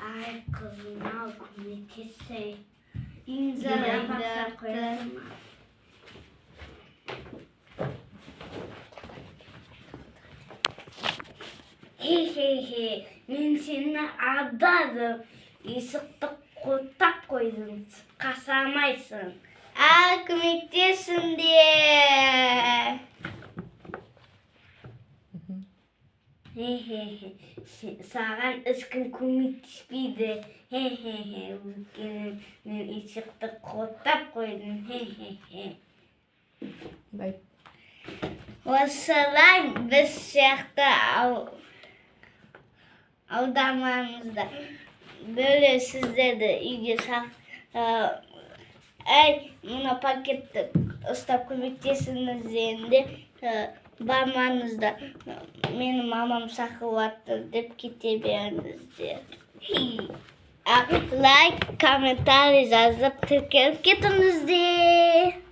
Ай, қызыма көмектессе. Имзалап қоясың ба? Хе-хе-хе, мен сені алдадым. Есікті құлттап қойдым, қасамайсың. Көмектесін де. Хе-хе-хе, саған ешкім көмектеспейді. Хе-хе-хе, өйткені мен есікті құлттап қойдым. Хе-хе-хе. Осылай біз сияқты аудармаңызда. Böyle sizlerді үйге мына пакетті ұстап көмектесіңіздерінде бармаңыздар. Менің мамам шақырып жатыр деп кете беріңіздер. Лайк, комментарий жазып тіркеліп кетіңіздер.